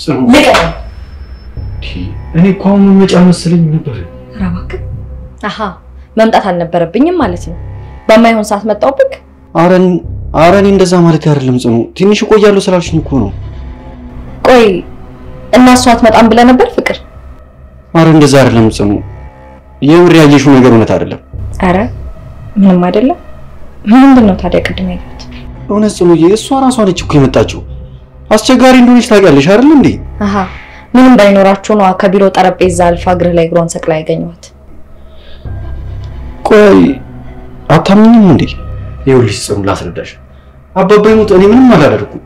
ጽኑ ለቀቅ እኔ እኮ አሁን መጫ መስለኝ ነበር ራባክ አሃ መምጣት አልነበረብኝም ማለት ነው በማይሆን ሰዓት መጣውብክ አረን እንደዛ ማለት አይደለም ጽኑ ትንሽ ቆያለሁ ስላልሽኝ እኮ ነው ቆይ እና እሷ አትመጣም ብለ ነበር ፍቅር አረ እንደዛ አይደለም ጽኑ የምር ያየሽው ነገር እውነት አይደለም አረ ምንም አይደለም ምንድነው ታዲያ ቅድም ያየሁት እውነት ጽኑዬ እሷ ራሷ ነች እኮ የመጣችው አስቸጋሪ እንደሆነች ታውቂያለሽ አይደል እንዴ አሃ ምንም ባይኖራችሁ ነው ከቢሮ ጠረጴዛ አልፋ እግር ላይ ግሮን ሰቅላ ያገኘኋት ቆይ አታምኚም እንዴ ይኸውልሽ ጽኑ ላስረዳሽ አባባይ ሞት እኔ ምንም አላደረኩም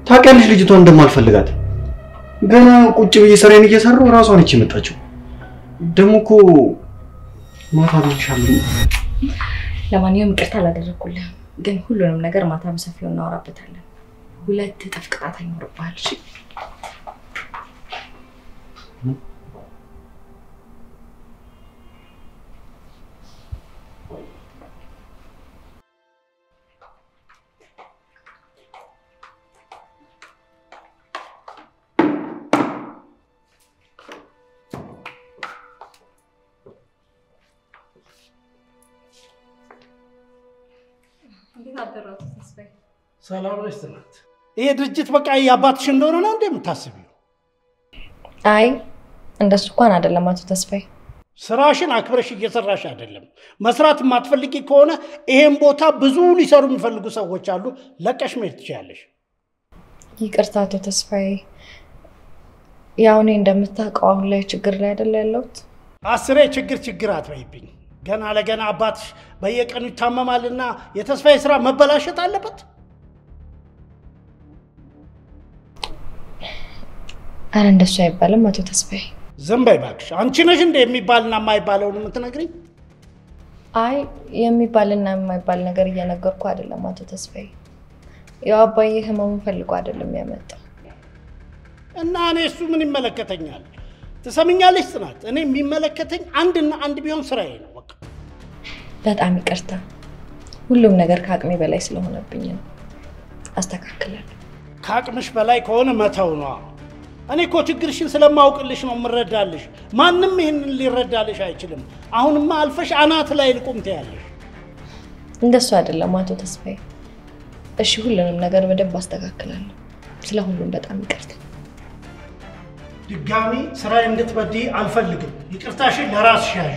ታውቂያለሽ ልጅቷን እንደማልፈልጋት ገና ቁጭ ብዬ ሰራዬን እየሰራው ራሷ ነች የመጣችው ደሞ እኮ ማታ ብቻለሁ ለማንኛውም ይቅርታ አላደረኩልህ ግን ሁሉንም ነገር ማታ በሰፊው እናወራበታለን ሁለት እጥፍ ቅጣት አይኖርብሃል እሺ ሰላም ነሽ ትናንት ይሄ ድርጅት በቃ ያባትሽ እንደሆነ ነው እንደምታስቢው አይ እንደሱ እንኳን አይደለም አቶ ተስፋዬ ስራሽን አክብረሽ እየሰራሽ አይደለም መስራት ማትፈልጊ ከሆነ ይሄን ቦታ ብዙ ሊሰሩ የሚፈልጉ ሰዎች አሉ ለቀሽ መሄድ ትችያለሽ ይቅርታ አቶ ተስፋዬ ያው እኔ እንደምታውቀው አሁን ላይ ችግር ላይ አይደል ያለሁት አስሬ ችግር አትበይብኝ ገና ለገና አባትሽ በየቀኑ ይታመማልና የተስፋዬ ስራ መበላሸት አለበት አረ እንደሱ አይባልም አቶ ተስፋዬ ዝም በይ እባክሽ አንቺ ነሽ እንደ የሚባልና የማይባለውን የምትነግሪኝ አይ የሚባልና የማይባል ነገር እየነገርኩ አይደለም አቶ ተስፋዬ ያው አባዬ ህመሙን ፈልጎ አይደለም ያመጣው እና እኔ እሱ ምን ይመለከተኛል ትሰምኛለሽ ጽናት እኔ የሚመለከተኝ አንድና አንድ ቢሆን ስራዬ ነው በቃ በጣም ይቅርታ ሁሉም ነገር ከአቅሜ በላይ ስለሆነብኝ ነው አስተካክላለሁ ከአቅምሽ በላይ ከሆነ መተው ነው እኔ እኮ ችግርሽን ስለማውቅልሽ ነው ምረዳልሽ ማንንም ይሄንን ሊረዳልሽ አይችልም አሁንማ አልፈሽ አናት ላይ ልቆም ትያለሽ እንደሱ አይደለም አቶ ተስፋዬ እሺ ሁሉንም ነገር በደንብ አስተካክላለሁ ስለሁሉም በጣም ይቅርታ ድጋሚ ስራዬ እንድትበድይ አልፈልግም ይቅርታሽን ለራስሽ ያዥ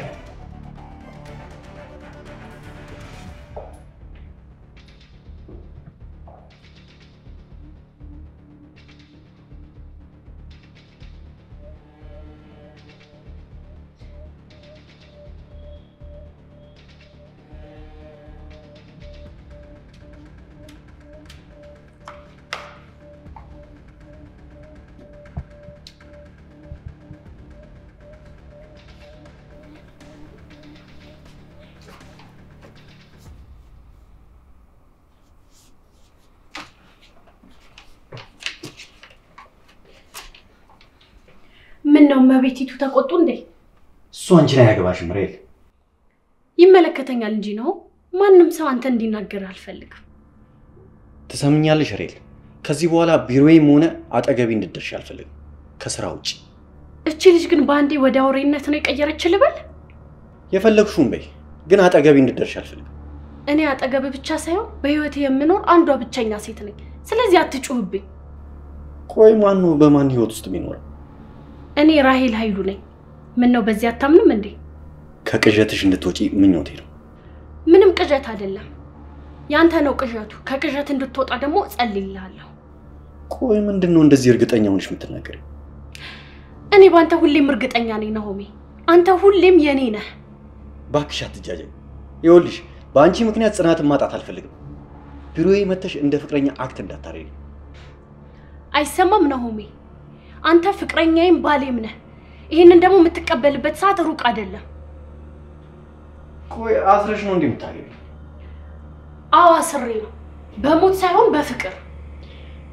ምን ነው መቤቲቱ ተቆጡ እንዴ እሱ አንቺ ላይ ያገባሽ ምሬል ይመለከተኛል እንጂ ነው ማንንም ሰው አንተ እንዲናገር አልፈልግም ተሰምኛለሽ ሬል ከዚህ በኋላ ቢሮዬም ሆነ አጠገቢ እንድትደርሽ አልፈልግም ከስራ ውጪ እቺ ልጅ ግን ባንዴ ወደ አውሬነት ነው የቀየረች ልበል የፈለግሽውን በይ ግን አጠገቢ እንድትደርሽ አልፈልግም እኔ አጠገብ ብቻ ሳይሆን በህይወቴ የምኖር አንዷ ብቸኛ ሴት ነኝ ስለዚህ አትጩህብኝ ቆይ ማን ነው በማን ህይወት ውስጥ የሚኖረው እኔ ራሄል ኃይሉ ነኝ ምን ነው በዚህ አታምንም እንዴ ከቅዠትሽ እንድትወጪ ምኞቴ ነው ምንም ቅዠት አይደለም ያንተ ነው ቅዠቱ ከቅዠት እንድትወጣ ደግሞ ጸልይልሃለሁ ቆይ ምንድነው እንደዚህ እርግጠኛ ሆነሽ የምትናገሪው እኔ ባንተ ሁሌም እርግጠኛ ነኝ ናሆሜ አንተ ሁሌም የኔ ነህ ባክሽ አትጃጃይ ይኸውልሽ በአንቺ ምክንያት ጽናትን ማጣት አልፈልግም ቢሮዬ መተሽ እንደ ፍቅረኛ አክት እንዳታረጊ አይሰማም ናሆሜ አንተ ፍቅረኛዬም ባሌም ነህ ይሄንን ደግሞ የምትቀበልበት ሰዓት ሩቅ አይደለም ቆይ አስረሽ ነው እንደምታገኝ አዎ አስሬ ነው በሞት ሳይሆን በፍቅር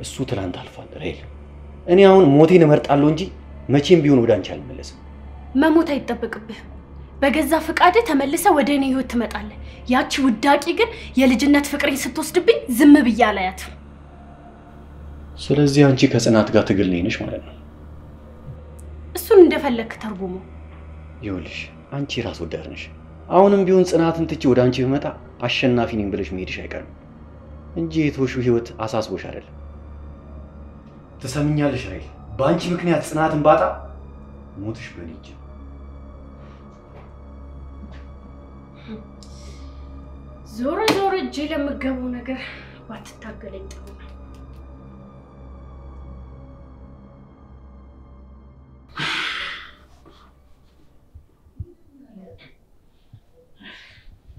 እሱ ትላንት አልፏል ሬል እኔ አሁን ሞቴን እመርጣለሁ እንጂ መቼም ቢሆን ወደ አንቺ አልመለስም መሞት አይጠበቅብህ በገዛ ፍቃድ ተመልሰ ወደ እኔ ህይወት ትመጣለህ ያቺ ውዳቂ ግን የልጅነት ፍቅሬን ስትወስድብኝ ዝም ብያ ላያት ስለዚህ አንቺ ከጽናት ጋር ትግል ነሽ ማለት ነው። እሱን እንደፈለክ ተርጉሙ። ይኸውልሽ አንቺ ራስ ወዳድ ነሽ። አሁንም ቢሆን ጽናትን ትቼ ወደ አንቺ ብመጣ አሸናፊ ነኝ ብለሽ መሄድሽ አይቀርም እንጂ የተወሽው ህይወት አሳስቦሽ አይደለም። ትሰምኛለሽ ራይል? በአንቺ ምክንያት ጽናትን ባጣ ሞትሽ በኔ እጅ። ዞሮ ዞሮ እጄ ለምገባው ነገር ባትታገለኝ ጥሩ ነው።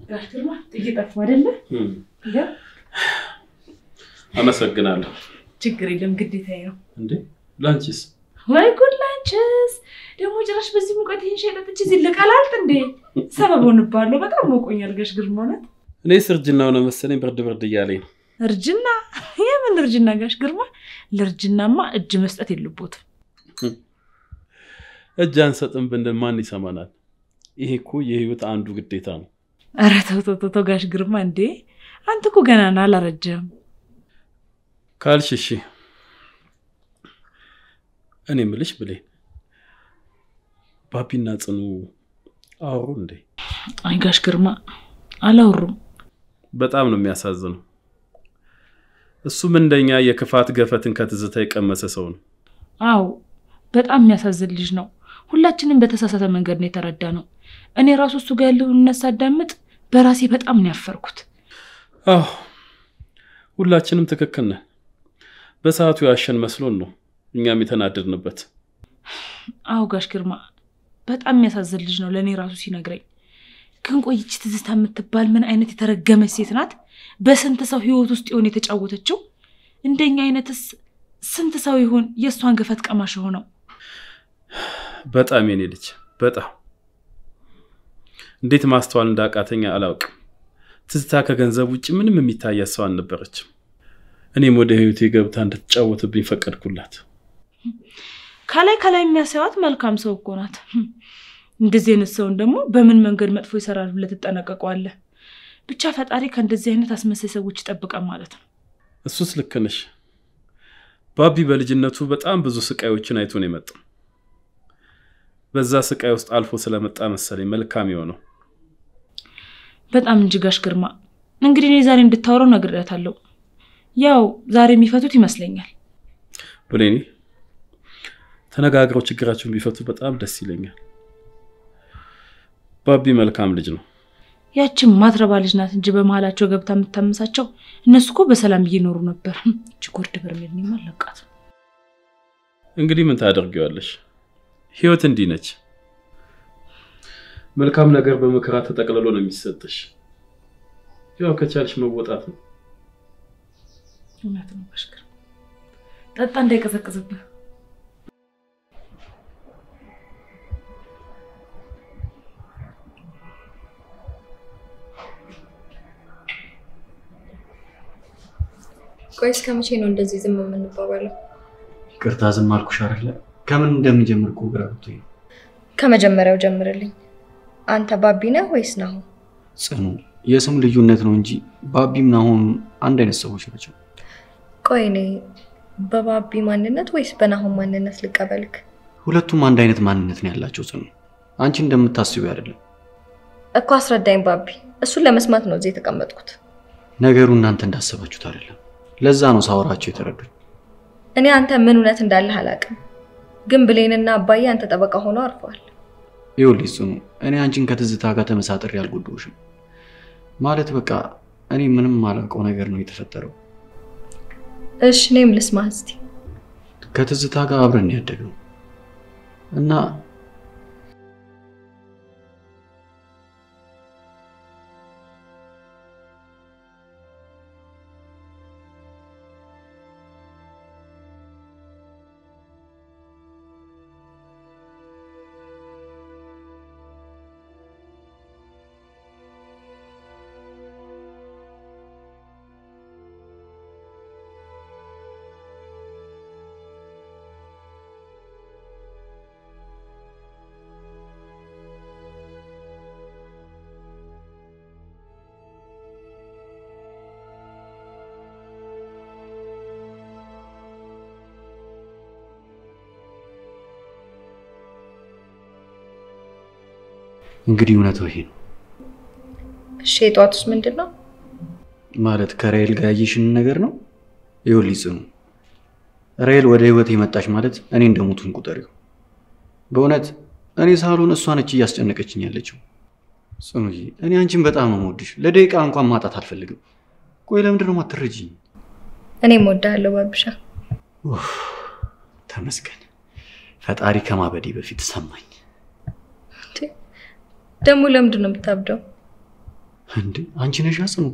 ጋሽማ ጥቂት አይደለ? አመሰግናለሁ። ችግር የለም ግዴታዬ ነው። እንዴ ላንቺስ? ወይ ጉድ ላንቺስ? ደግሞ ጭራሽ በዚህ ሙቀት ይሄን ሸይ ጠጥቼ ዝልቀላልጥ እንዴ? ሰበብ ሆነባለሁ። በጣም ሞቆኛል ጋሽ ግርማ ማለት። እኔስ እርጅናው ነው መሰለኝ ብርድ እያለኝ ነው። እርጅና? የምን እርጅና ጋሽ ግርማ? ለእርጅናማ እጅ መስጠት የለቦትም። እጅ አንሰጥም ብንል ማን ይሰማናል? ይሄ እኮ የህይወት አንዱ ግዴታ ነው። ኧረ ተው ጋሽ ግርማ እንዴ! አንተ እኮ ገና ነህ አላረጀህም። ካልሽ እሺ። እኔ የምልሽ ብሌን ባቢና ጽኑ አወሩ እንዴ? አይ ጋሽ ግርማ አላወሩም። በጣም ነው የሚያሳዝነው። እሱም እንደኛ የክፋት ገፈትን ከትዝታ የቀመሰ ሰው ነው። አው በጣም የሚያሳዝን ልጅ ነው። ሁላችንም በተሳሳተ መንገድ ነው የተረዳነው። እኔ ራሱ እሱ ጋር ያለውን እናሳዳምጥ በራሴ በጣም ነው ያፈርኩት። አዎ ሁላችንም ትክክል ነን። በሰዓቱ ያሸን መስሎን ነው እኛም የተናደድንበት። አው ጋሽ ግርማ በጣም የሚያሳዝን ልጅ ነው ለኔ ራሱ ሲነግረኝ። ግን ቆይቺ ትዝታ የምትባል ምን አይነት የተረገመች ሴት ናት? በስንት ሰው ህይወት ውስጥ ይሆን የተጫወተችው? እንደኛ አይነትስ ስንት ሰው ይሆን የሷን ገፈት ቀማሽ ሆነው? በጣም የኔ ልጅ በጣም እንዴት ማስተዋል እንዳቃተኛ አላውቅም። ትዝታ ከገንዘብ ውጪ ምንም የሚታያት ሰው አልነበረችም። እኔም ወደ ህይወቴ ገብታ እንድትጫወትብኝ ፈቀድኩላት። ከላይ የሚያሳያት መልካም ሰው እኮ ናት። እንደዚህ አይነት ሰው ደግሞ በምን መንገድ መጥፎ ይሰራል ብለህ ትጠነቀቀዋለህ? ብቻ ፈጣሪ ከእንደዚህ አይነት አስመሳይ ሰዎች ይጠብቃል ማለት ነው። እሱስ ልክ ነሽ። ባቢ በልጅነቱ በጣም ብዙ ስቃዮችን አይቶ ነው የመጣው። በዛ ስቃይ ውስጥ አልፎ ስለመጣ መሰለኝ መልካም የሆነው። በጣም እንጂ ጋሽ ግርማ እንግዲህ እኔ ዛሬ እንድታወራው ነግሬያታለሁ። ያው ዛሬ የሚፈቱት ይመስለኛል። ብሌኒ ተነጋግረው ችግራቸውን ቢፈቱ በጣም ደስ ይለኛል። ባቢ መልካም ልጅ ነው። ያቺም ማትረባ ልጅ ናት እንጂ በመሃላቸው ገብታ የምታመሳቸው እነሱ እኮ በሰላም እየኖሩ ነበር። እቺ ጎርድ በርሜል ነው ማለቃት። እንግዲህ ምን ታደርጊዋለሽ? ህይወት እንዲህ ነች። መልካም ነገር በመከራ ተጠቅልሎ ነው የሚሰጥሽ። ያው ከቻልሽ መወጣት ነው። እውነት ነው ጋሽ ግርማ። ጠጣ እንዳይቀዘቅዝብህ። ቆይ እስከ መቼ ነው እንደዚህ ዝም የምንባባለው? ይቅርታ ዝም አልኩሽ አይደለ? ከምን እንደምጀምር እኮ ግራ ገብቶኝ። ከመጀመሪያው ጀምርልኝ። አንተ ባቢ ነህ ወይስ ናሆም? ጽኑ የስም ልዩነት ነው እንጂ ባቢም ናሆም አንድ አይነት ሰዎች ናቸው። ቆይ እኔ በባቢ ማንነት ወይስ በናሆም ማንነት ልቀበልክ? ሁለቱም አንድ አይነት ማንነት ነው ያላቸው ጽኑ። አንቺ እንደምታስቢው አይደለም እኮ። አስረዳኝ ባቢ። እሱን ለመስማት ነው እዚህ የተቀመጥኩት። ነገሩ እናንተ እንዳሰባችሁት አይደለም። ለዛ ነው ሳወራቸው የተረዱኝ። እኔ አንተ ምን እውነት እንዳለህ አላውቅም፣ ግን ብሌንና አባዬ አንተ ጠበቃ ሆነው አርፈዋል። ይኸውልሽ ጽኑ፣ እኔ አንቺን ከትዝታ ጋር ተመሳጥሬ አልጎዳሁሽም። ማለት በቃ እኔ ምንም ማላውቀው ነገር ነው የተፈጠረው። እሺ እኔም ልስማህ እስቲ። ከትዝታ ጋር አብረን ያደግነው እና እንግዲህ እውነታው ይሄ ነው እሺ የጧቱስ ምንድነው ማለት ከራይል ጋር ያየሽን ነገር ነው ይኸውልሽ ጽኑ ራይል ወደ ህይወቴ መጣች ማለት እኔ እንደሞቱን ቁጠሪው በእውነት እኔ ሳሎን እሷ ነች እያስጨነቀችኝ ያለችው ጽኑዬ እኔ አንቺን በጣም ነው የምወድሽ ለደቂቃ እንኳን ማጣት አልፈልግም ቆይ ለምንድን ነው የማትረጂኝ እኔም እወድሃለሁ ባብሻ ተመስገን ፈጣሪ ከማበዴ በፊት ሰማኝ ደግሞ ለምንድን ነው የምታብደው እንዴ አንቺ ነሽ ጽኑ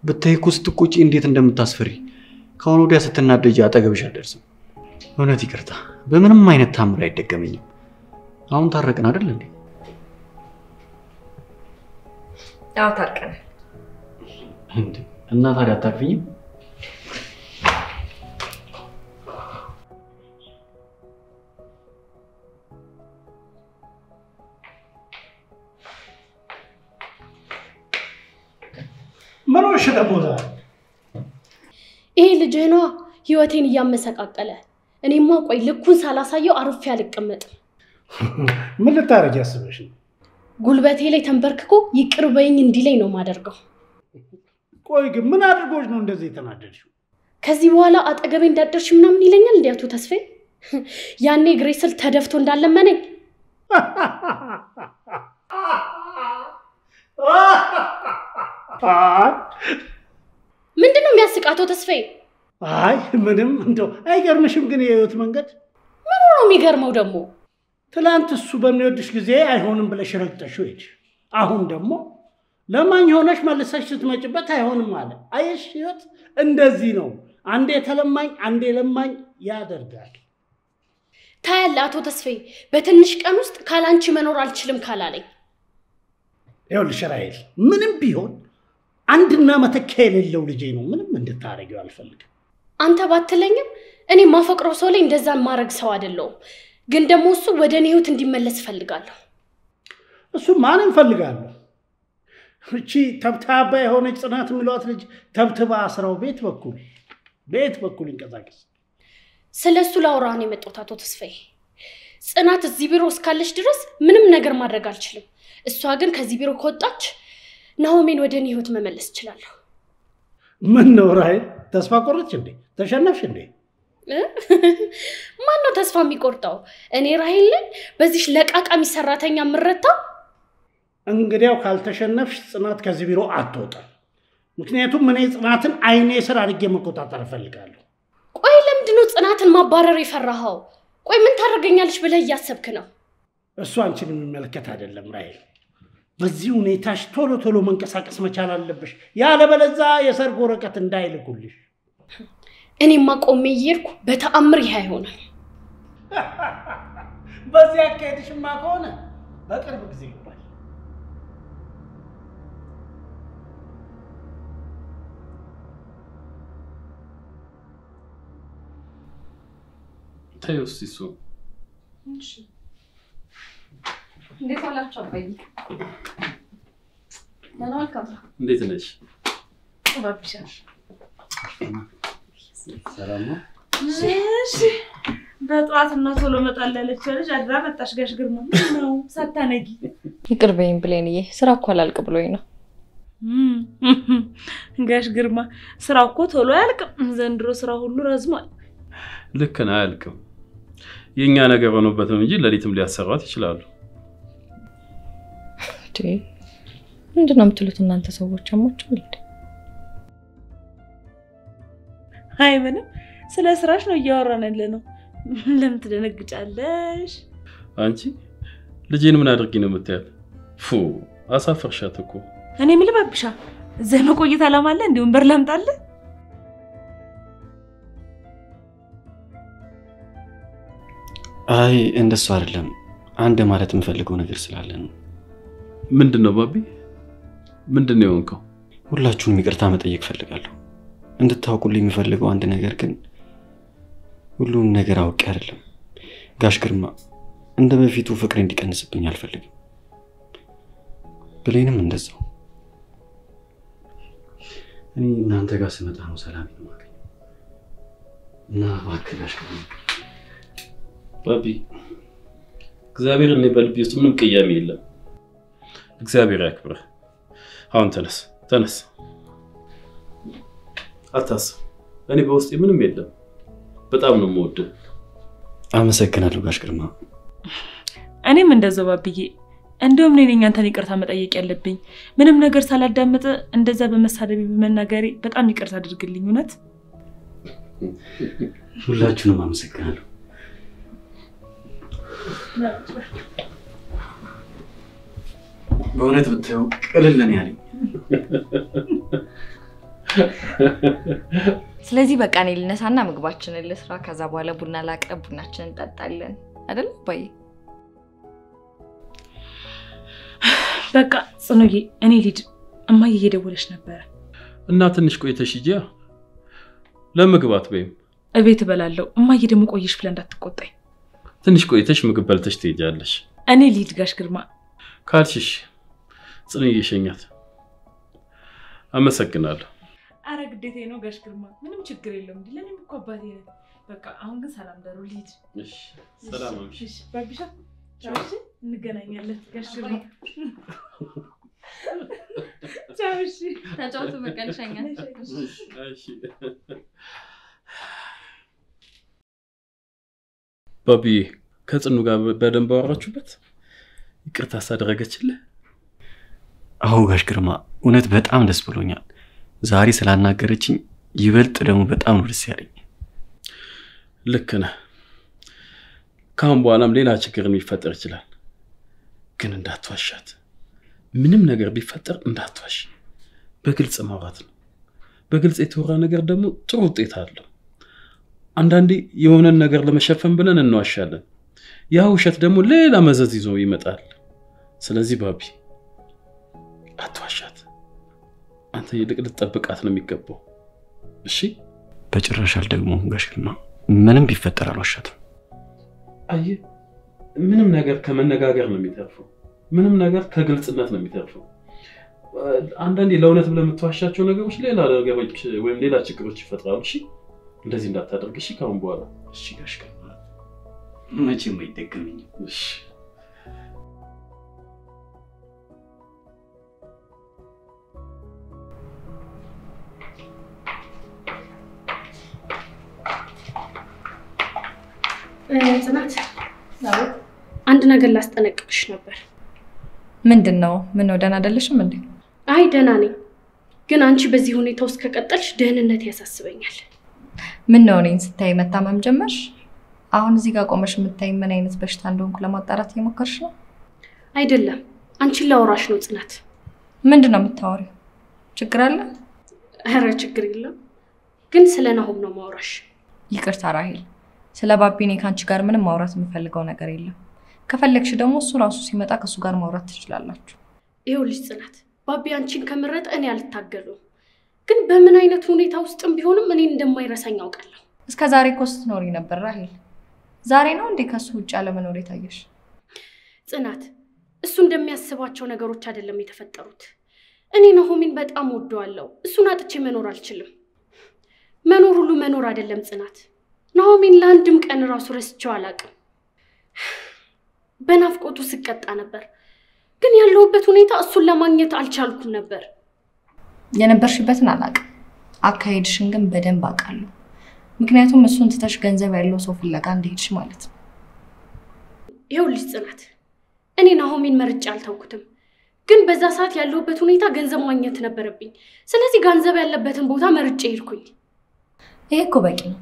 ብታይኩ ስትቆጪ እንዴት እንደምታስፈሪ ካሁን ወዲያ ስትናደጂ አጠገብሽ አልደርስም እውነት ይቅርታ በምንም አይነት ታምር አይደገመኝም አሁን ታረቅን አይደል እንዴ አዎ ታርቀናል እንዴ እና ታዲያ አታቅፊኝም ምን ሆነሽ ደግሞ ዛሬ ይሄ ልጅህ ነዋ ህይወቴን እያመሰቃቀለ እኔማ ቆይ ልኩን ሳላሳየው አርፌ አልቀመጥም ምን ልታረጊ አስበሽ ነው ጉልበቴ ላይ ተንበርክኮ ይቅር በይኝ እንዲለኝ ነው ማደርገው ቆይ ግን ምን አድርጎሽ ነው እንደዚህ የተናደድሽው ከዚህ በኋላ አጠገቤ እንዳደርሽ ምናምን ይለኛል እንዴ አቶ ተስፋዬ ያኔ ግሬስል ተደፍቶ እንዳለመነኝ ምንድነው የሚያስቃተው ተስፋዬ አይ ምንም እንደው አይገርምሽም ግን የህይወት መንገድ ምን ነው የሚገርመው ደግሞ ትላንት እሱ በሚወድሽ ጊዜ አይሆንም ብለሽ ረግጠሽው ሄድሽ አሁን ደግሞ ለማኝ ሆነሽ መልሰሽ ስትመጭበት አይሆንም አለ አይሽ ህይወት እንደዚህ ነው አንዴ ተለማኝ አንዴ ለማኝ ያደርጋል ታያለህ አቶ ተስፋዬ በትንሽ ቀን ውስጥ ካላንቺ መኖር አልችልም ካላለኝ ይኸውልሽ ራይል ምንም ቢሆን አንድና መተኪያ የሌለው ልጄ ነው ምንም እንድታረጊው አልፈልግም አንተ ባትለኝም እኔ ማፈቅረው ሰው ላይ እንደዛን ማረግ ሰው አይደለም ግን ደግሞ እሱ ወደ እኔ ህይወት እንዲመለስ ፈልጋለሁ እሱ ማንን ፈልጋለሁ እቺ ተብታባ የሆነች ጽናት የሚሏት ልጅ ተብትባ አስራው ቤት በኩል እንቀሳቀስ ስለሱ ላውራን የመጣሁት አቶ ተስፋዬ ጽናት እዚህ ቢሮ እስካለች ድረስ ምንም ነገር ማድረግ አልችልም እሷ ግን ከዚህ ቢሮ ከወጣች ናሆሜን ወደ እኔ ህይወት መመለስ እችላለሁ ምን ነው ራይል ተስፋ ቆረጥሽ እንዴ ተሸነፍሽ እንዴ ማን ነው ተስፋ የሚቆርጠው እኔ ራይል ነኝ በዚህ ለቃቃሚ ሰራተኛ ምረታ እንግዲያው ካልተሸነፍሽ ጽናት ከዚህ ቢሮ አትወጣም ምክንያቱም እኔ ጽናትን አይኔ ስር አድርጌ መቆጣጠር ፈልጋለሁ ቆይ ለምንድነው ጽናትን ማባረር ይፈራሃው ቆይ ምን ታደርገኛለሽ ብለህ ያሰብክ ነው እሱ አንቺን የሚመለከት አይደለም ራይል በዚህ ሁኔታሽ ቶሎ መንቀሳቀስ መቻል አለብሽ ያለበለዛ የሰርግ ወረቀት እንዳይልኩልሽ እኔማ ቆሜ ይርኩ በተአምር ይሄ አይሆንም በዚህ አካሄድሽማ ከሆነ በቅርብ ጊዜ ይባል ታዩስቲሱ እሺ እንዴት አላችሁ አባዬ እንዴት ነሽ ባብሻ ሰላም ነው እሺ በጧት እና ቶሎ መጣል ያለችው ልጅ አድራ መጣሽ ጋሽ ግርማ ነው ሳታነጊ ይቅር በይኝ ብሌንዬ ስራ እኮ አላልቅ ብሎኝ ነው ጋሽ ግርማ ስራ እኮ ቶሎ ያልቅም ዘንድሮ ስራ ሁሉ ረዝሟል ልክ ነው አያልቅም የኛ ነገር ሆኖበት ነው እንጂ ለሊትም ሊያሰራት ይችላሉ ምንድነው የምትሉት እናንተ ሰዎች አሞቻል እንዴ አይ ምንም ስለ ስራሽ ነው እያወራን ያለነው ለምን ትደነግጫለሽ አንቺ ልጄን ምን አድርጊ ነው የምትያል ፉ አሳፈርሻት እኮ እኔ ምን ልባብሻ እዛ መቆየት አላማለ እንዴ ወንበር ላምጣለ አይ እንደሱ አይደለም አንድ ማለት የምፈልገው ነገር ስላለ ነው ምንድነው ባቢ ምንድነው የሆንከው ሁላችሁንም ይቅርታ መጠየቅ ፈልጋለሁ እንድታውቁልኝ የምፈልገው አንድ ነገር ግን ሁሉም ነገር አውቄ አይደለም ጋሽ ግርማ እንደ በፊቱ ፍቅሬ እንዲቀንስብኝ አልፈልግም ብሌንም እንደዛው እኔ እናንተ ጋር ስመጣ ነው ሰላም የማገኘው እና እባክህ ጋሽ ግርማ ባቢ እግዚአብሔር እኔ በልቤ ውስጥ ምንም ቅያሜ የለም እግዚአብሔር ያክብርህ። አሁን ተነስ። አታስብ፣ እኔ በውስጤ ምንም የለም። በጣም ነው የምወድህ። አመሰግናለሁ ጋሽ ግርማ። እኔም እንደዛው ባብዬ። እንደውም እኔ ነኝ አንተን ይቅርታ መጠየቅ ያለብኝ። ምንም ነገር ሳላዳምጥ እንደዛ በመሳደብ በመናገሬ በጣም ይቅርታ አድርግልኝ። እውነት ሁላችሁንም አመሰግናለሁ። በእውነት ብታዩ ቅልልን ያለኝ። ስለዚህ በቃ እኔ ልነሳና ምግባችንን ልስራ። ከዛ በኋላ ቡና ላቅርብ፣ ቡናችንን እንጠጣለን አይደል ባይ? በቃ ጽኑዬ እኔ ልሂድ። እማዬ እየደወለች ነበር እና ትንሽ ቆይተሽ ሂጂ። ለምግባት በይም እቤት እበላለሁ። እማዬ ደግሞ ቆይሽ ብላ እንዳትቆጣኝ። ትንሽ ቆይተሽ ምግብ በልተሽ ትሄጃለሽ። እኔ ልሂድ ጋሽ ግርማ ካልሽሽ ጽኑዬ ሸኛት። አመሰግናለሁ። አረ ግዴታዬ ነው ጋሽ ግርማ፣ ምንም ችግር የለውም። ለኔም እኮ አባቴ ነው። በቃ አሁን ግን ሰላም ደሩ ልሂድ። እሺ ሰላም አምሽ። እሺ ባቢሻ ቻው። እንገናኛለን ጋሽ ግርማ። ቻው። እሺ ተጫውቱ በቃ ልሸኛል። እሺ ባቢ ከጽኑ ጋር በደንብ አወራችሁበት? ይቅርታ ሳደረገችልህ? አዎ ጋሽ ግርማ፣ እውነት በጣም ደስ ብሎኛል። ዛሬ ስላናገረችኝ ይበልጥ ደግሞ በጣም ነው ደስ ያለኝ። ልክ ነህ። ካሁን በኋላም ሌላ ችግር ሊፈጠር ይችላል፣ ግን እንዳትዋሻት። ምንም ነገር ቢፈጠር እንዳትዋሽ። በግልጽ ማውራት ነው። በግልጽ የተወራ ነገር ደግሞ ጥሩ ውጤት አለው። አንዳንዴ የሆነን ነገር ለመሸፈን ብለን እንዋሻለን። ያ ውሸት ደግሞ ሌላ መዘዝ ይዞ ይመጣል። ስለዚህ ባቢ አትዋሻት። አንተ ይልቅ ልትጠብቃት ነው የሚገባው። እሺ? በጭራሽ አልደግሞም ጋሽ ግርማ፣ ምንም ቢፈጠር አልዋሻትም። አየህ፣ ምንም ነገር ከመነጋገር ነው የሚተርፈው። ምንም ነገር ከግልጽነት ነው የሚተርፈው። አንዳንዴ ለእውነት ብለህ የምትዋሻቸው ነገሮች ሌላ ነገሮች ወይም ሌላ ችግሮች ይፈጥራሉ። እሺ? እንደዚህ እንዳታደርግ እሺ? ካሁን በኋላ እሺ ጋሽ ግርማ፣ መቼም አይደገመኝም። እሺ? ጽናት አንድ ነገር ላስጠነቅቅሽ ነበር። ምንድነው? ምን ደህና አይደለሽም እንዴ? አይ ደህና ነኝ፣ ግን አንቺ በዚህ ሁኔታ ውስጥ ከቀጠልሽ ደህንነት ያሳስበኛል። ምን ነው እኔን ስታይ መታመም ጀመርሽ? አሁን እዚህ ጋር ቆመሽ የምታይ ምን አይነት በሽታ እንደሆንኩ ለማጣራት እየሞከርሽ ነው? አይደለም፣ አንቺን ላወራሽ ነው ጽናት። ምንድነው የምታወሪው? ችግር አለ? ኧረ ችግር የለም፣ ግን ስለ ናሆም ነው ማውራሽ። ይቅርታ ራሂል፣ ስለ ባቢ እኔ ካንቺ ጋር ምንም ማውራት የምፈልገው ነገር የለም። ከፈለግሽ ደግሞ እሱ ራሱ ሲመጣ ከሱ ጋር ማውራት ትችላላችሁ። ይኸውልሽ ጽናት፣ ባቢ አንቺን ከመረጠ እኔ አልታገለውም፣ ግን በምን አይነት ሁኔታ ውስጥም ቢሆንም እኔን እንደማይረሳኝ አውቃለሁ። እስከ ዛሬ እኮ ስትኖሪ ነበር ራሂል። ዛሬ ነው እንዴ ከሱ ውጭ አለመኖር የታየሽ? ጽናት፣ እሱ እንደሚያስባቸው ነገሮች አይደለም የተፈጠሩት። እኔ ናሆሚን በጣም ወደዋለሁ። እሱን አጥቼ መኖር አልችልም። መኖር ሁሉ መኖር አይደለም ጽናት። ናሆሚን ለአንድም ቀን ራሱ ረስቼው አላውቅም። በናፍቆቱ ስቀጣ ነበር፣ ግን ያለሁበት ሁኔታ እሱን ለማግኘት አልቻልኩም ነበር። የነበርሽበትን አላውቅም፣ አካሄድሽን ግን በደንብ አውቃለሁ። ምክንያቱም እሱን ትተሽ ገንዘብ ያለው ሰው ፍለጋ እንደሄድሽ ማለት ነው። ይኸውልሽ ጽናት፣ እኔ ናሆሚን መርጬ አልተውኩትም፣ ግን በዛ ሰዓት ያለሁበት ሁኔታ ገንዘብ ማግኘት ነበረብኝ። ስለዚህ ገንዘብ ያለበትን ቦታ መርጬ ሄድኩኝ። ይሄ እኮ በቂ ነው።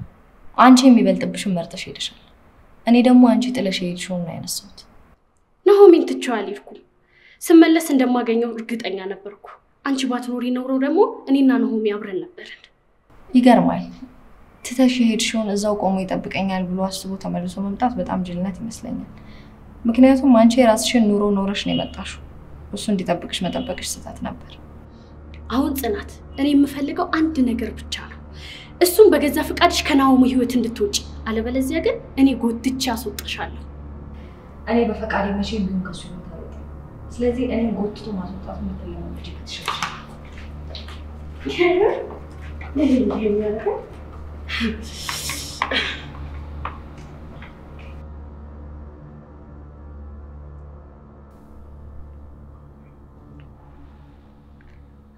አንቺ የሚበልጥብሽን መርጠሽ ሄደሻል። እኔ ደግሞ አንቺ ጥለሽ ሄድሽውን ነው ያነሳሁት። ናሆሚን ትቼው አልሄድኩም። ስመለስ እንደማገኘው እርግጠኛ ነበርኩ። አንቺ ባትኖሪ ኖሮ ደግሞ እኔና ናሆሚ አብረን ነበርን። ይገርማል። ትተሽ ሄድሽውን እዛው ቆሞ ይጠብቀኛል ብሎ አስቦ ተመልሶ መምጣት በጣም ጅልነት ይመስለኛል። ምክንያቱም አንቺ የራስሽን ኑሮ ኖረሽ ነው የመጣሽው። እሱ እንዲጠብቅሽ መጠበቅሽ ስህተት ነበር። አሁን ጽናት፣ እኔ የምፈልገው አንድ ነገር ብቻ ነው። እሱም በገዛ ፍቃድሽ ከናሆሚ ህይወት እንድትወጪ፣ አለበለዚያ ግን እኔ ጎትቼ አስወጣሻለሁ። እኔ በፈቃዴ መቼም ቢሆን ከሱ ህይወት አልወጣም። ስለዚህ እኔ ጎትቶ ማስወጣት የምትለማመጪ ከተሻለሽ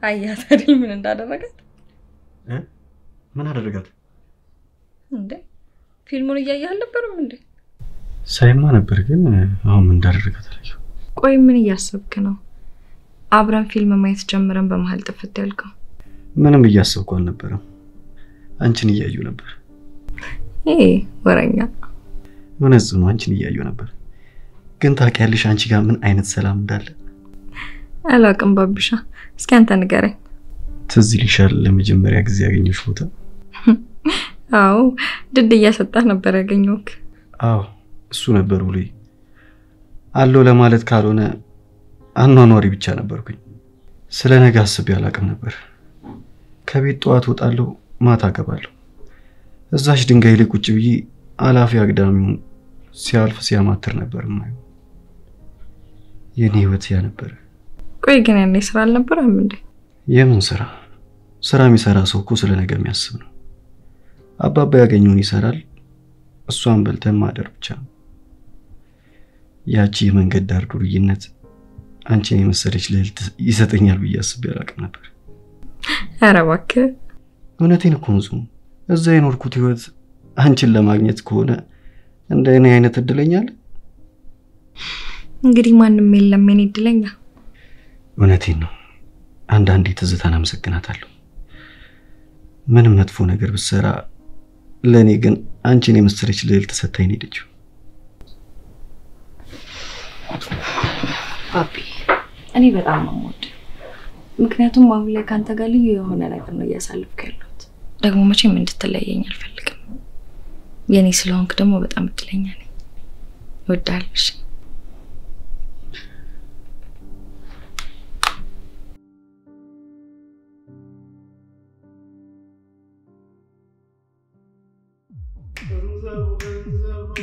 አያት አይደል ምን እንዳደረጋት? ምን አደረጋት እንዴ? ፊልሙን እያየህ አልነበረም እንዴ? ሳይማ ነበር ግን አሁን ምን እንዳደረጋት አላየሁ። ቆይ ምን እያሰብክ ነው? አብረን ፊልም ማየት ጀምረን በመሃል ጥፍት ያልከው? ምንም እያሰብኩ አልነበረም። አንቺን እያየሁ ነበር። ወረኛ። እውነት ነው አንቺን እያየሁ ነበር። ግን ታውቂያለሽ አንቺ ጋር ምን አይነት ሰላም እንዳለ? አላውቅም ባብሻ። እስኪ አንተ ንገረኝ። ትዝ ይልሻል ለመጀመሪያ ጊዜ ያገኘሽ ፎቶ? አዎ ድድ እያሰጣህ ነበር ያገኘሁክ። አዎ እሱ ነበር ውሌ። አለው ለማለት ካልሆነ አኗኗሪ ብቻ ነበርኩኝ። ስለ ነገ አስቤ አላውቅም ነበር። ከቤት ጠዋት ወጣለሁ፣ ማታ ገባለሁ። እዛሽ ድንጋይ ላይ ቁጭ ብዬ አላፊ አግዳሚውን ሲያልፍ ሲያማትር ነበር ማየው። የኔ ህይወት ያ ነበር። ቆይ ግን ያኔ ስራ አልነበረም እንዴ? የምን ስራ? ስራ የሚሰራ ሰው እኮ ስለ ነገ የሚያስብ ነው። አባባ ያገኘውን ይሰራል፣ እሷን በልተን ማደር ብቻ። ያቺ የመንገድ ዳር ዱርዬነት አንቺን የመሰለች ልዕልት ይሰጠኛል ብዬ አስቤ አላውቅም ነበር። ኧረ እባክህ እውነቴን እኮ ነው። እዛ የኖርኩት ህይወት አንቺን ለማግኘት ከሆነ እንደ እኔ አይነት እድለኛ አለ? እንግዲህ ማንም የለም የኔ እድለኛ። እውነቴን ነው። አንዳንዴ ትዝታን አመሰግናታለሁ። ምንም መጥፎ ነገር ብትሰራ ለኔ ግን አንቺን የመሰለች ልዕልት ሰጥታኝ ሄደችው። ፓፒ እኔ በጣም ማሞድ ምክንያቱም አሁን ላይ ካንተ ጋር ልዩ የሆነ ነገር ነው እያሳለፍኩ ያለሁት። ደግሞ መቼም እንድትለየኝ አልፈልግም። የኔ ስለሆንክ ደግሞ በጣም እድለኛ ነኝ። እወድሃለሁ።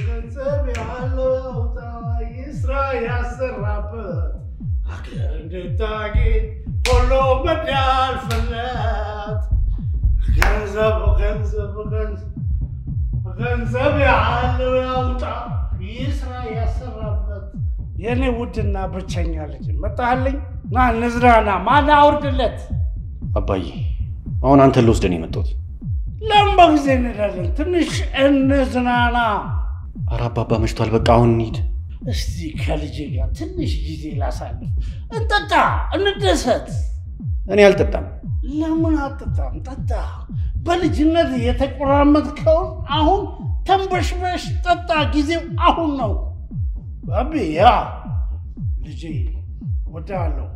ገንዘብ ያለው ያውጣ ይስራ ያሰራበት አገር እንድታጌጥ ሁሉ መዳልፈለት ገንዘብ ያለው ያውጣ ይስራ ያሰራበት። የኔ ውድና ብቸኛ ልጅ መጣልኝ። ና እንዝናና። ማን አውርድለት? አባዬ አሁን አንተ ልወስደን የመጣሁት። ለምን በጊዜ እንሄዳለን? ትንሽ እንዝናና። ኧረ አባባ መሽቷል፣ በቃ አሁን እንሂድ። እስቲ ከልጄ ጋር ትንሽ ጊዜ ላሳልፍ፣ እንጠጣ፣ እንደሰት። እኔ አልጠጣም። ለምን አትጠጣም? ጠጣ። በልጅነት የተቆራመጥከውን አሁን ተንበሽበሽ ጠጣ። ጊዜው አሁን ነው። ባቢ ያ ልጄ ወዳለሁ።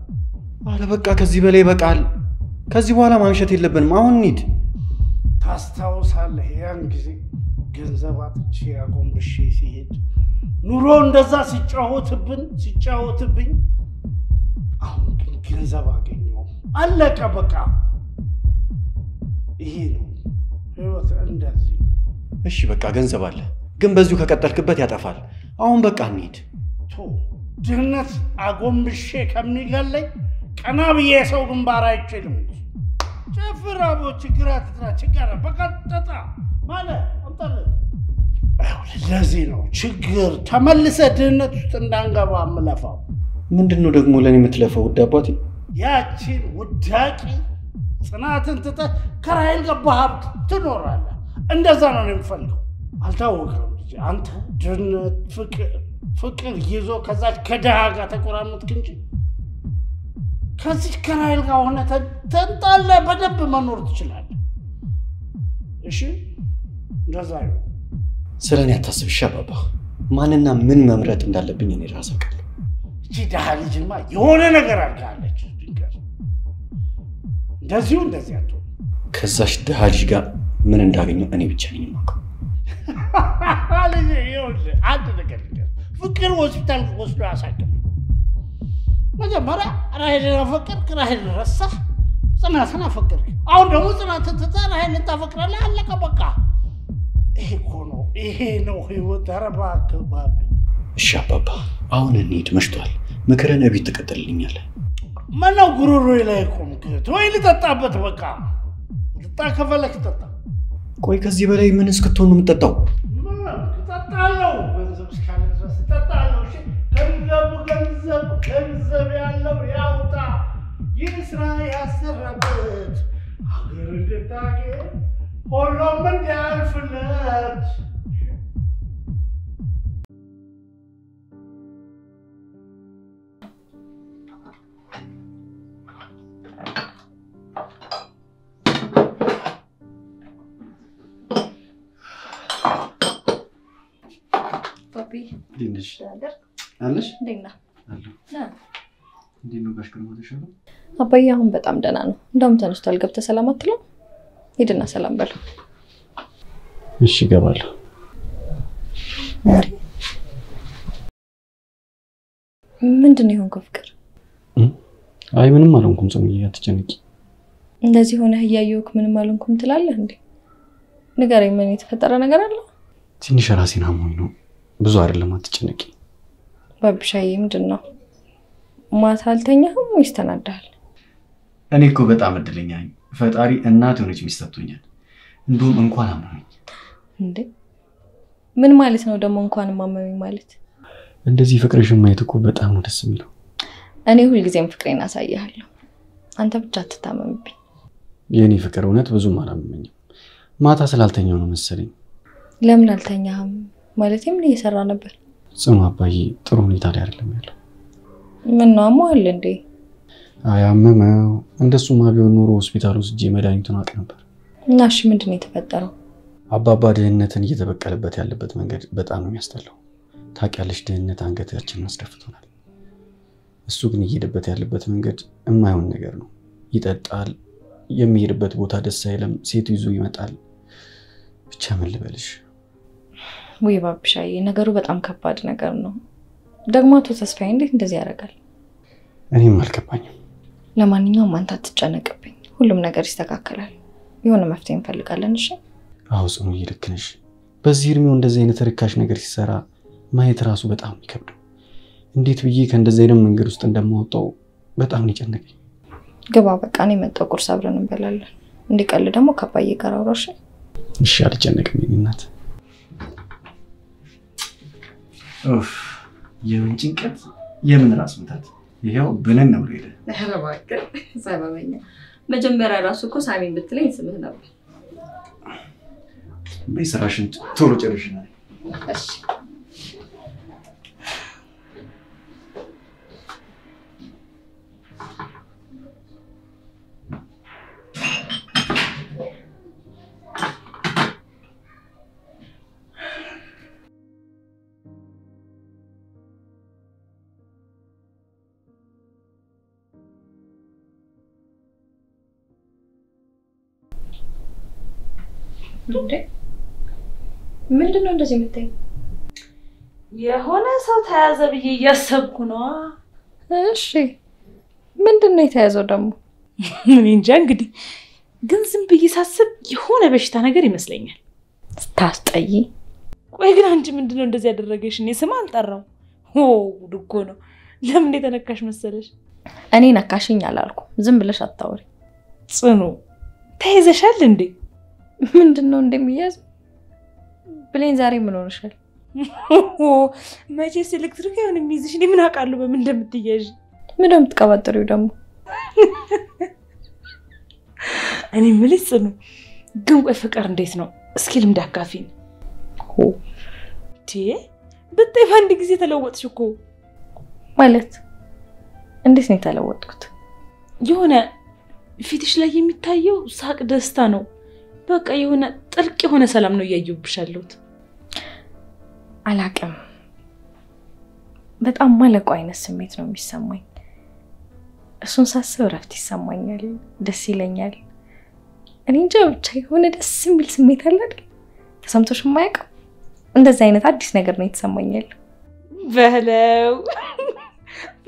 ኧረ በቃ ከዚህ በላይ ይበቃል። ከዚህ በኋላ ማምሸት የለብንም። አሁን እንሂድ። ታስታውሳለህ ያን ጊዜ ገንዘብ አጥቼ አጎንብሼ ሲሄድ ኑሮ እንደዛ ሲጫወትብኝ፣ አሁን ግን ገንዘብ አገኘው። አለቀ በቃ። ይሄ ነው ህይወት፣ እንደዚህ። እሺ በቃ ገንዘብ አለ፣ ግን በዚሁ ከቀጠልክበት ያጠፋል። አሁን በቃ እንሂድ። ድህነት አጎንብሼ ከሚገለኝ ቀና ብዬ ሰው ግንባር አይችልም። ጨፍር አቦ፣ ችግር በቃ ጠጣ ማለት አምጣለት። ለዚህ ነው ችግር ተመልሰ ድህነት ውስጥ እንዳንገባ የምለፋው። ምንድነው ደግሞ ለኔ የምትለፈው ውድ አባቴ? ያቺን ውዳቂ ጽናትን ትተህ ከራይል ጋር በሀብት ትኖራለህ። እንደዛ ነው የምፈልገው። አልታወቅም አንተ ድህነት ፍቅር ይዞ ከዛች ከድሃ ጋር ተቆራመጥክ እንጂ ከዚህ ከራይል ጋር ሆነ ተንጣለ በደንብ መኖር ትችላለህ። እሺ እንደዛ ነው። ስለኔ አታስብሽ አባባ። ማንና ምን መምረጥ እንዳለብኝ እኔ ራሴ አውቃለሁ። እቺ ድሃ ልጅማ የሆነ ነገር አድርጋለች። ድንገት እንደዚህ አትሆን። ከዛሽ ድሃ ልጅ ጋር ምን እንዳገኘው እኔ ብቻ ነኝ የማውቀው። ልጅ ይኸውልህ አንድ ነገር ፍቅር ሆስፒታል ወስዶ ያሳክም። መጀመሪያ ራሄልን አፈቀርክ፣ ራሄልን ረሳህ፣ ጽናትን አፈቀርክ። አሁን ደግሞ ጽናትን ትተህ ራሄልን ታፈቅራለህ። አለቀ በቃ። ይሄ ነው ህይወት። ኧረ እባክህ ባቢ። እሺ አባባ አሁን እንሂድ፣ መሽቷል። ምክርን እቤት ትቀጥልልኛለህ? ምነው ጉሮሮዬ ላይ ቆምክ? ወይ ልጠጣበት በቃ። ልጠጣ ከፈለክ ጠጣ። ቆይ ከዚህ በላይ ምን እስክትሆን ነው የምትጠጣው? እጠጣለሁ፣ ገንዘብ እስካለ ድረስ እጠጣለሁ። እሺ ገንዘብ ያለው ያውጣ፣ ይስራ ያሰራ ግርድታጌ ሁሉም እንዲያልፍለት ፓፒ እንዴት ዳደር አለሽ? እንዴት ነህ? አለሁ። እንዴት ነው ጋሽ ግርማ ተሻለ? አባዬ አሁን በጣም ደህና ነው። እንደውም ተነስቷል። ገብተህ ሰላም አትለው? ሂድና ሰላም በለው። እሺ እገባለሁ። ምንድን ነው የሆንከው ፍቅር? አይ ምንም አልሆንኩም ጽኑዬ፣ አትጨነቂ። እንደዚህ ሆነህ እያየሁህ ምንም አልሆንኩም ትላለህ እንዴ? ንገረኝ፣ ምን የተፈጠረ ነገር አለ? ትንሽ ራሴን አሞኝ ነው። ብዙ አይደለም፣ አትጨነቂ። ባብሻዬ ምንድን ነው? ማታ አልተኛህም ወይስ ተናደሃል? እኔ እኮ በጣም እድለኛ ነኝ። ፈጣሪ እናት የሆነች ሚስት ሰጥቶኛል። እንደውም እንኳን አመመኝ። እንዴ ምን ማለት ነው ደግሞ እንኳን አመመኝ ማለት? እንደዚህ ፍቅርሽን ማየት እኮ በጣም ነው ደስ የሚለው። እኔ ሁልጊዜም ፍቅሬን አሳያለሁ። አንተ ብቻ አትታመምብኝ። የኔ ፍቅር እውነት ብዙም አላመመኝም። ማታ ስላልተኛው ነው መሰለኝ። ለምን አልተኛህም? ማለቴ ምን እየሰራ ነበር? ጽኑ አባዬ ጥሩ ሁኔታ ላይ አይደለም ያለው። ምን ነው አሞሃል እንዴ? አያመመው። እንደሱማ ቢሆን ኖሮ ሆስፒታል ወስጄ መድኃኒቱን አውቅ ነበር። እና እሺ ምንድን ነው የተፈጠረው? አባባ ድህነትን እየተበቀለበት ያለበት መንገድ በጣም ነው የሚያስጠላው። ታውቂያለሽ፣ ድህነት አንገታችንን አስደፍቶናል። እሱ ግን እየሄደበት ያለበት መንገድ የማይሆን ነገር ነው። ይጠጣል፣ የሚሄድበት ቦታ ደስ አይልም፣ ሴት ይዞ ይመጣል። ብቻ ምን ልበልሽ? ወይ ባብሻዬ ነገሩ በጣም ከባድ ነገር ነው። ደግሞ አቶ ተስፋዬ እንዴት እንደዚህ ያደርጋል? እኔም አልገባኝም። ለማንኛውም አንተ አትጨነቅብኝ፣ ሁሉም ነገር ይስተካከላል። የሆነ መፍትሄ እንፈልጋለን። እሺ? አዎ ጽኑዬ ልክ ነሽ። በዚህ እድሜው እንደዚህ አይነት ርካሽ ነገር ሲሰራ ማየት ራሱ በጣም ይከብዳል። እንዴት ብዬ ከእንደዚህ አይነት መንገድ ውስጥ እንደማወጣው በጣም ነው የጨነቀኝ። ግባ በቃ፣ እኔ መጣሁ፣ ቁርስ አብረን እንበላለን። እንዲቀል ደግሞ ከአባዬ ጋር አውራሽ። እሺ አልጨነቅም የኔ እናት። ኡፍ የምን ጭንቀት የምን ራስ ምታት። ይሄው ብንን ነው ሄደ። ኧረ እባክህ ሰበበኛ። መጀመሪያ ራሱ እኮ ሳሚን ብትለኝ ስምህ ነበር። በስራሽን ቶሎ ጨርሽናል። እሺ እንዴ ምንድነው እንደዚህ የምትይኝ? የሆነ ሰው ተያዘ ብዬ እያሰብኩ ነው። እሺ ምንድነው የተያዘው ደግሞ? እኔ እንጃ እንግዲህ፣ ግን ዝም ብዬ ሳስብ የሆነ በሽታ ነገር ይመስለኛል። ስታስጠይ። ቆይ ግን አንቺ ምንድነው እንደዚህ ያደረገሽ? እኔ ስም አልጠራው። ኦ ድኮ ነው። ለምን የተነካሽ መሰለሽ? እኔ ነካሽኝ አላልኩም። ዝም ብለሽ አታውሪ። ጽኑ ተይዘሻል እንዴ? ምንድነው እንደሚያዝ? ብሌን ዛሬ ምን ሆነሻል? መቼስ ኤሌክትሪክ አይሆን የሚይዝሽ? እኔ ምን አውቃለሁ በምን እንደምትያዥ። ምን እንደምትቀባጥሪው ደግሞ? እኔ የምልሽ ጽኑ፣ ግን ቆይ ፍቅር እንዴት ነው? እስኪ ልምድ አካፊን። ብታይ በአንድ ጊዜ ተለወጥሽ እኮ። ማለት እንዴት ነው የተለወጥኩት? የሆነ ፊትሽ ላይ የሚታየው ሳቅ ደስታ ነው። በቃ የሆነ ጥልቅ የሆነ ሰላም ነው እያየሁብሽ ያለሁት። አላቅም፣ በጣም ማለቁ አይነት ስሜት ነው የሚሰማኝ። እሱን ሳስብ እረፍት ይሰማኛል፣ ደስ ይለኛል። እኔ እንጃ ብቻ የሆነ ደስ የሚል ስሜት አለ አይደል? ተሰምቶሽ የማያውቅ እንደዚህ አይነት አዲስ ነገር ነው የተሰማኛል። በለው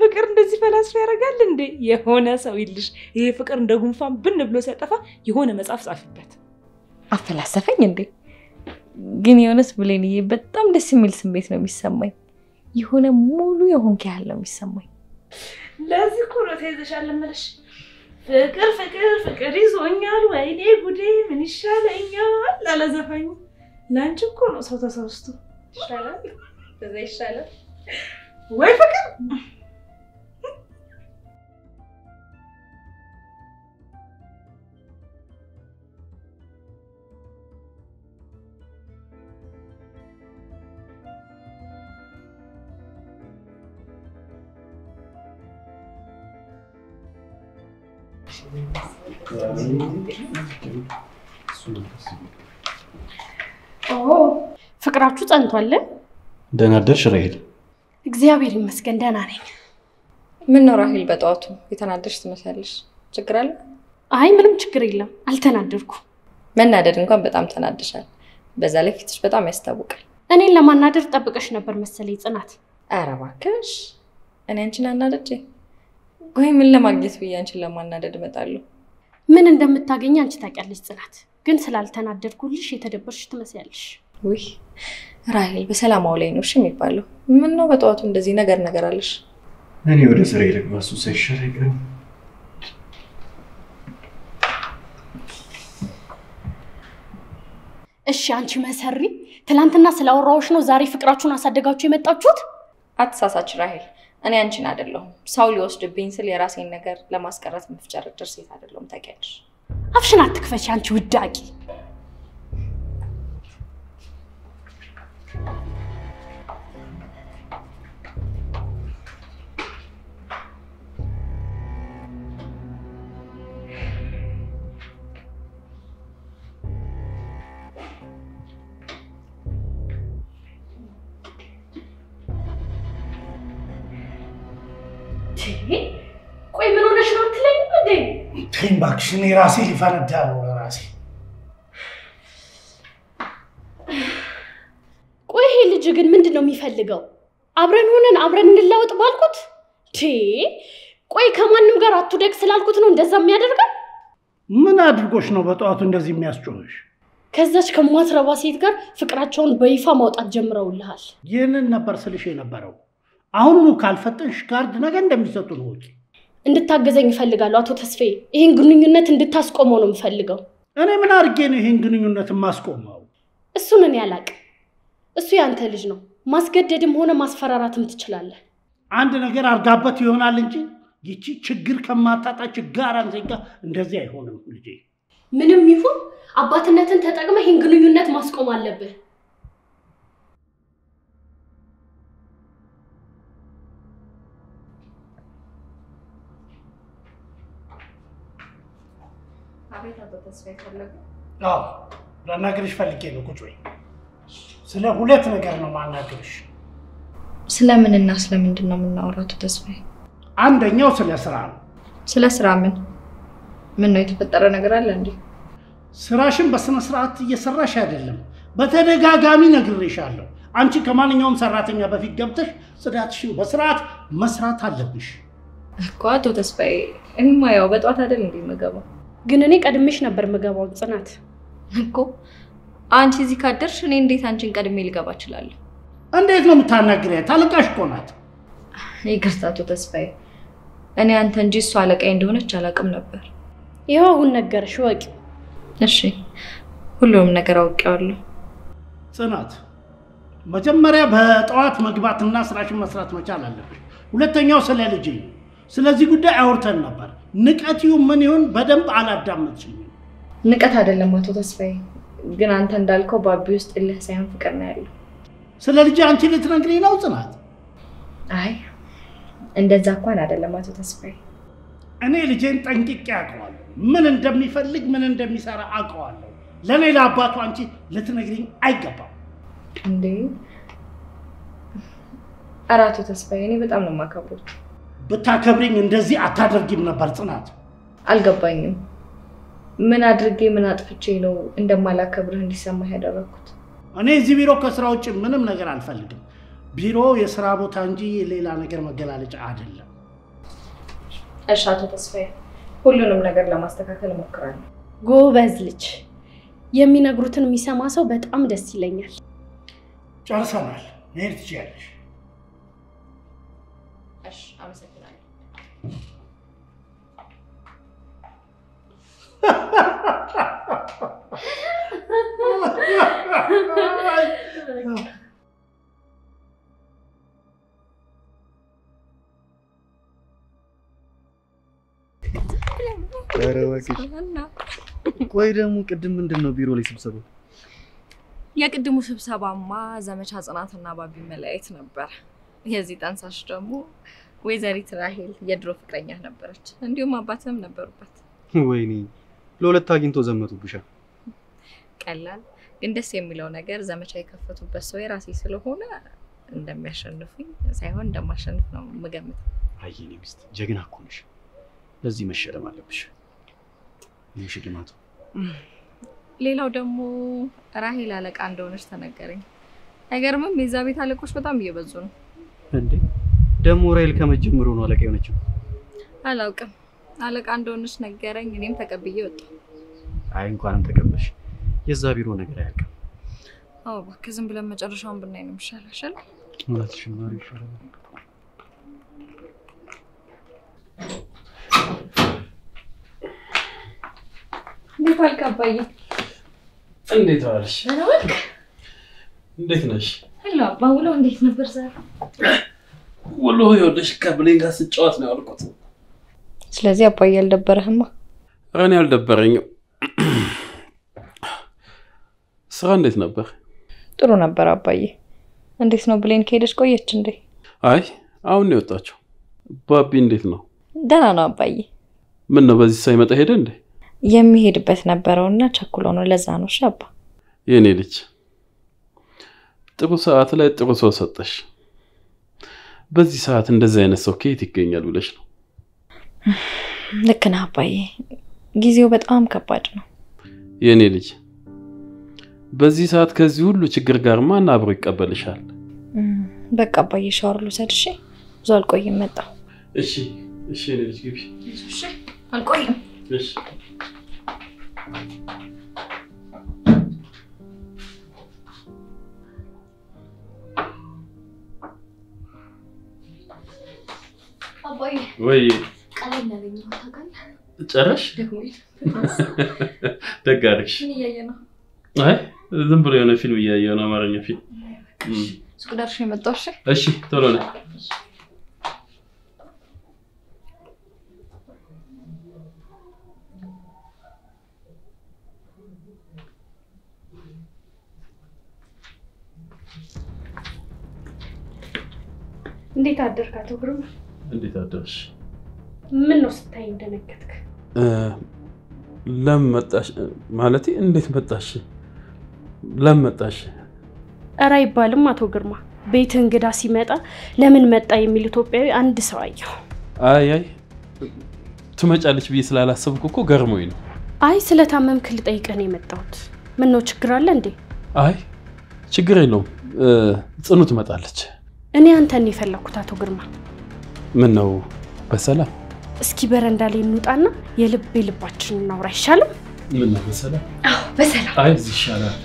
ፍቅር እንደዚህ ፈላስፋ ያደርጋል እንዴ? የሆነ ሰው ይልሽ ይሄ ፍቅር እንደ ጉንፋን ብን ብሎ ሲያጠፋ የሆነ መጽሐፍ ጻፊበት። አፈላሰፈኝ እንዴ? ግን የሆነስ ብሌንዬ በጣም ደስ የሚል ስሜት ነው የሚሰማኝ። የሆነ ሙሉ የሆንክ ያህል ነው የሚሰማኝ። ለዚህ እኮ ነው ተይዘሻል እምልሽ። ፍቅር ፍቅር ፍቅር ይዞኛል፣ ወይኔ ጉዴ ምን ይሻለኛል ላለ ዘፋኙ። ለአንቺ እኮ ነው ሰው ተሳስቶ ይሻላል፣ በዛ ይሻላል ወይ ፍቅር። ፍቅራችሁ ጸንቷል? ደህና አደርሽ ራሄል? እግዚአብሔር ይመስገን ደህና ነኝ። ምን ነው ራሄል በጠዋቱ የተናደድሽ ትመስያለሽ? ችግር አለ? አይ ምንም ችግር የለም፣ አልተናደድኩም። መናደድ እንኳን በጣም ተናደሻል። በዛ ላይ ፊትሽ በጣም ያስታውቃል። እኔን ለማናደድ ጠብቀሽ ነበር መሰለኝ ጽናት። ኧረ እባክሽ እኔ አንቺን አናደጄ? ቆይ ምን ለማግኘት ብዬ አንቺን ለማናደድ እመጣለሁ? ምን እንደምታገኝ አንቺ ታውቂያለሽ ጽናት። ግን ስላልተናደድኩልሽ የተደበርሽ ትመስያለሽ። ውይ ራሄል በሰላማው ላይ ነው እሺ የሚባለው። ምን ነው በጠዋቱ እንደዚህ ነገር አለሽ? እኔ ወደ ስራ ልግባ፣ እሱ ሳይሻል አይቀርም። እሺ አንቺ መሰሪ፣ ትላንትና ስላወራሁሽ ነው ዛሬ ፍቅራችሁን አሳደጋችሁ የመጣችሁት? አትሳሳች ራሄል፣ እኔ አንቺን አይደለሁም። ሰው ሊወስድብኝ ስል የራሴን ነገር ለማስቀረት መፍጨረጨር ሴት አይደለሁም ታውቂያለሽ። አፍሽን አትክፈቺ አንቺ ውዳቂ። ቆይ ምን ሆነሽ ነው አትለኝም እንዴ? ተይኝ እባክሽ፣ እኔ ራሴ ሊፈነዳ ነው ራሴ። ቆይ ይሄ ልጅ ግን ምንድን ነው የሚፈልገው? አብረን ሆነን አብረን እንለወጥ ባልኩት ቆይ ከማንም ጋር አትደግ ስላልኩት ነው እንደዛ የሚያደርገው? ምን አድርጎሽ ነው በጠዋቱ እንደዚህ የሚያስጮህሽ? ከዛች ከማትረባ ሴት ጋር ፍቅራቸውን በይፋ ማውጣት ጀምረውልሃል። ይህንን ነበር ስልሽ የነበረው። አሁኑኑ ካልፈጠንሽ ካርድ ነገ እንደሚሰጡ ነው። እንድታገዘኝ እፈልጋለሁ አቶ ተስፋዬ። ይሄን ግንኙነት እንድታስቆመው ነው የምፈልገው። እኔ ምን አድርጌ ነው ይሄን ግንኙነት ማስቆመው? እሱን እኔ አላቅም። እሱ ያንተ ልጅ ነው። ማስገደድም ሆነ ማስፈራራትም ትችላለህ። አንድ ነገር አርጋበት ይሆናል እንጂ ይቺ ችግር ከማጣጣች ጋራን ዜጋ እንደዚህ አይሆንም ልጄ። ምንም ይሁን አባትነትን ተጠቅመህ ይሄን ግንኙነት ማስቆም አለብህ። አቤት አቶ ተስፋዬ ፈለጉ? አዎ ላናግርሽ ፈልጌ ነው። ቁጭ በይ። ስለ ሁለት ነገር ነው ማናግርሽ። ስለምንና ስለምንድን ነው የምናወራው አቶ ተስፋዬ? አንደኛው ስለ ስራ ነው። ስለ ስራ ምን ነው የተፈጠረ ነገር አለ እንዴ? ስራሽን በስነ ስርዓት እየሰራሽ አይደለም። በተደጋጋሚ ነግሬሻለሁ። አንቺ ከማንኛውም ሰራተኛ በፊት ገብተሽ ጽዳትሽን በስርዓት መስራት አለብሽ እኮ አቶ ተስፋዬ። እኔማ ያው በጧት አይደል እንዴ የምገባው? ግን እኔ ቀድሜሽ ነበር የምገባው ጽናት። እኮ አንቺ እዚህ ካደርሽ እኔ እንዴት አንቺን ቀድሜ ልገባ እችላለሁ? እንዴት ነው የምታናግሪያት? አለቃሽ እኮ ናት። ይቅርታ አቶ ተስፋዬ፣ እኔ አንተ እንጂ እሷ አለቃዬ እንደሆነች አላውቅም ነበር። ይኸው አሁን ነገርሽ ወቂ። እሺ ሁሉም ነገር አውቄዋለሁ። ጽናት፣ መጀመሪያ በጠዋት መግባትና ስራሽን መስራት መቻል አለብሽ። ሁለተኛው ስለ ልጅ፣ ስለዚህ ጉዳይ አውርተን ነበር። ንቀቲው ምን ይሁን በደንብ አላዳመጥሽኝ። ንቀት አይደለም አቶ ተስፋዬ፣ ግን አንተ እንዳልከው ባቢ ውስጥ እልህ ሳይሆን ፍቅር ነው ያለው። ስለ ልጅ አንቺ ልትነግሪኝ ነው ጽናት? አይ እንደዛ እንኳን አይደለም አቶ ተስፋዬ። እኔ ልጄን ጠንቅቄ አውቀዋለሁ። ምን እንደሚፈልግ ምን እንደሚሰራ አውቀዋለሁ። ለኔ ለአባቱ አንቺ ልትነግሪኝ አይገባም እንዴ? አራቱ ተስፋዬ፣ እኔ በጣም ነው የማከብሩት። ብታከብሪኝ እንደዚህ አታደርጊም ነበር ጽናት። አልገባኝም። ምን አድርጌ ምን አጥፍቼ ነው እንደማላከብርህ እንዲሰማህ ያደረኩት? እኔ እዚህ ቢሮ ከስራ ውጭ ምንም ነገር አልፈልግም። ቢሮ የስራ ቦታ እንጂ ሌላ ነገር መገላለጫ አይደለም። እሺ አቶ ተስፋዬ፣ ሁሉንም ነገር ለማስተካከል እሞክራለሁ። ጎበዝ ልጅ። የሚነግሩትን የሚሰማ ሰው በጣም ደስ ይለኛል። ጨርሰናል። መሄድ ትችያለሽ። እሺ አመሰግናለሁ። ቆይ ደግሞ ቅድም ምንድነው ቢሮ ላይ ስብሰባው? የቅድሙ ስብሰባማ ዘመቻ ጽናትና ባቢ መለያየት ነበር። የዚህ ጠንሳሽ ደግሞ ወይዘሪት ራሄል የድሮ ፍቅረኛ ነበረች። እንዲሁም አባትም ነበሩበት። ወይኔ ለሁለት አግኝቶ ዘመቱብሻል። ቀላል ግን ደስ የሚለው ነገር ዘመቻ የከፈቱበት ሰው የራሴ ስለሆነ እንደሚያሸንፉኝ ሳይሆን እንደማሸንፍ ነው የምገምተው። አይ የኔ ሚስት ጀግና እኮ ነሽ። ለዚህ መሸለም አለብሽ። ይሄ ሽልማቱ። ሌላው ደግሞ ራሄል አለቃ እንደሆነች ተነገረኝ። አይገርምም? የዛ ቤት አለቆች በጣም እየበዙ ነው እንዴ? ደግሞ ራሄል ከመጀመሩ ነው አለቃ የሆነችው? አላውቅም። አለቃ እንደሆነች ነገረኝ። እኔም ተቀብዬ ወጣሁ። አይ እንኳንም ተቀበልሽ። የዛ ቢሮ ነገር አያልቅም። አዎ እባክህ ዝም ብለን መጨረሻውን ብናይ ነው የሚሻለው። አይሻልም? እውነትሽን ነው ይሻላል። እንዴት ዋልክ አባዬ? እንዴት ዋልሽ? እንዴት ነሽ? ሄሎ አባ፣ ውሎ እንዴት ነበር ዛሬ? ውሎ ይኸውልሽ ከብሌን ጋር ስጫወት ነው ያልኩት። ስለዚህ አባዬ አልደበረህማ? እኔ አልደበረኝም። ስራ እንዴት ነበር? ጥሩ ነበር አባዬ። እንዴት ነው ብሌን ከሄደች ቆየች እንዴ? አይ አሁን ነው የወጣችው። ባቢ እንዴት ነው? ደህና ነው አባዬ። ምን ነው በዚህ ሳይመጣ ሄደ እንዴ? የሚሄድበት ነበረውና ቸኩሎ ነው። ለዛ ነው ሻባ። የኔ ልጅ ጥሩ ሰዓት ላይ ጥሩ ሰው ሰጠሽ። በዚህ ሰዓት እንደዚህ አይነት ሰው ከየት ይገኛል ብለሽ ነው? ልክ ነህ አባዬ። ጊዜው በጣም ከባድ ነው። የኔ ልጅ በዚህ ሰዓት ከዚህ ሁሉ ችግር ጋር ማን አብሮ ይቀበልሻል? በቃ አባዬ ሻወር ልውሰድ። እሺ ብዙ አልቆይም፣ መጣሁ። እሺ እሺ የኔ ልጅ ግቢ። እሺ አልቆይም። እሺ አባዬ ወይ ቀለል ያለኝ ታውቃለህ? ጨረሽ? ደግሞ ደግ አደረግሽ። ምን እያየህ ነው? አይ ዝም ብሎ የሆነ ፊልም እያየሁ ነው፣ አማርኛ ፊልም። ሱቅ ደርሼ መጣሁ። እሺ እሺ ቶሎ ነይ። እንዴት አደርክ አቶ ግርማ? እንዴት አደርሽ? ምን ነው ስታይ እንደነገጥክ? ለምን መጣሽ? ማለቴ እንዴት መጣሽ? ለምን መጣሽ? ኧረ አይባልም አቶ ግርማ። ቤት እንግዳ ሲመጣ ለምን መጣ የሚል ኢትዮጵያዊ አንድ ሰው አየሁ። አይ ትመጫለች ብዬ ስላላሰብኩ እኮ ገርሞኝ ነው። አይ ስለታመምክ ልጠይቅህ ነው የመጣሁት። ምን ነው ችግር አለ እንዴ? አይ ችግር የለውም፣ ጽኑ ትመጣለች። እኔ አንተን የፈለኩት አቶ ግርማ። ምን ነው በሰላም? እስኪ በረንዳ ላይ እንውጣና የልብ ልባችንን እናውራ አይሻልም? ምን ነው በሰላም? አዎ በሰላም። አይ እዚህ ይሻላል።